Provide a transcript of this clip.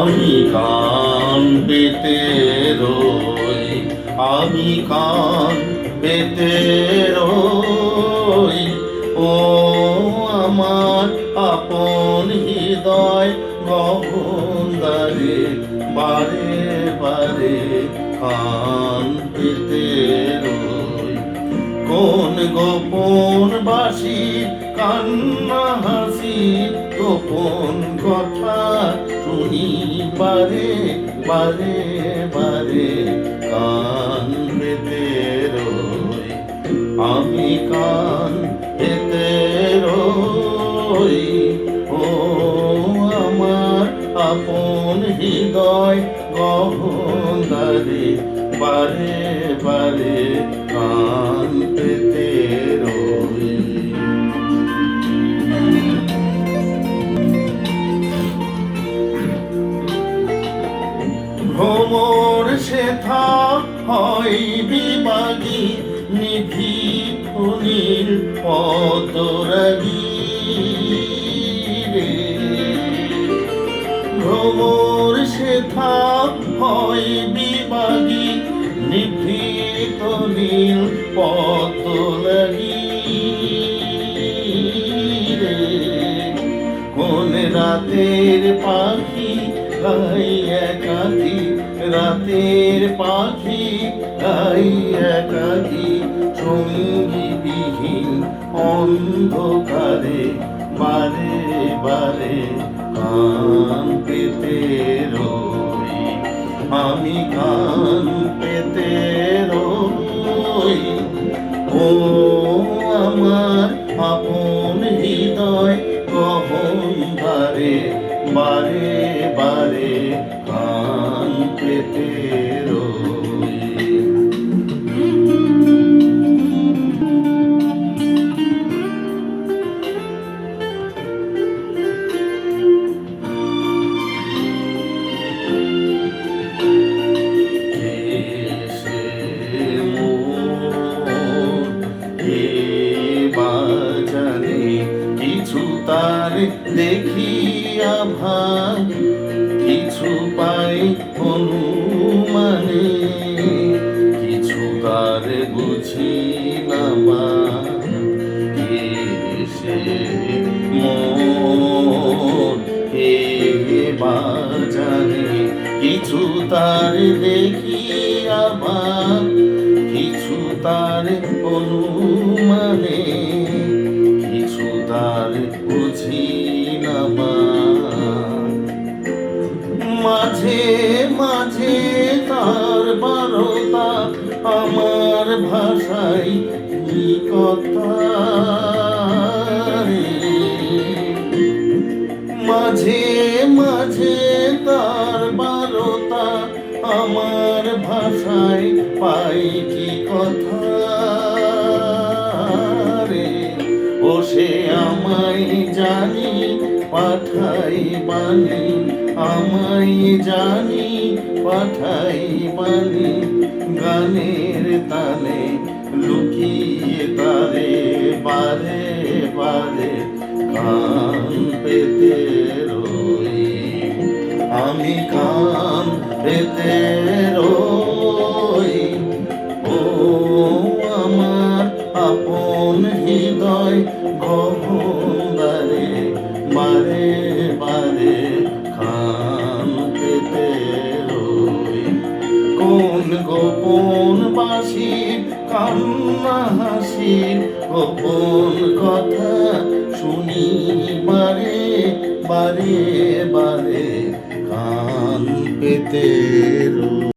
আমি কান পেতে রই, আমি কান পেতে রই। ও আমার আপন হৃদয় গহনদারে, বারে বারে কান পেতে রই। কোন গোপন বাসি কান্না হাসি, গোপন কথা শুনি বারে বারে বারে কান পেতে রই, আমি কান পেতে রই। ও আমার আপন হৃদয় গহনদারে, বারে বারে কান পেতে রই। ভ্রমর সেথা হয় বিবাগী, নিভৃত নীল পদরাগী রে। ভ্রমর সেথা হয় বিবাগী, নিভৃত নীল পদরাগী রে। কোন রাতের পাখি গাই একাকী, রাতের পাখি গাই একাকী, সঙ্গী বিহীন অন্ধকারে, বারে বারে কান পেতে রই, আমি কান পেতে রই। ও আমার আপন হৃদয় গহনদারে, বারে বারে কান পেতে রই। কিছু তার দেখিয়া ভাই, কিছু পাই অনুমানে, কিছু তার বুঝি না বা সে মন কে বাজানে। কিছু তার দেখিয়া ভাই, কিছু তার অনুমানে, কিছু তার বুঝি না বা। মাঝে মাঝে তার বারতা আমার ভাষায় কি কথা রে। মাঝে মাঝে তার বারতা আমার ভাষায় পাই কি কথা রে। ও সে আমায় জানি পাঠাই বাণী, আমায় জানি পাঠাই বাণী, গানের তালে লুকিয়ে তারে, বারে বারে কান পেতে রই, আমি কান পেতে রই। ও আমার আপন হৃদয় গহনদারে, বারে বারে কান পেতে রই। কোন গোপন বাঁশির কান্না হাসির, গোপন কথা শুনি বারে বারে বারে কান পেতে রই।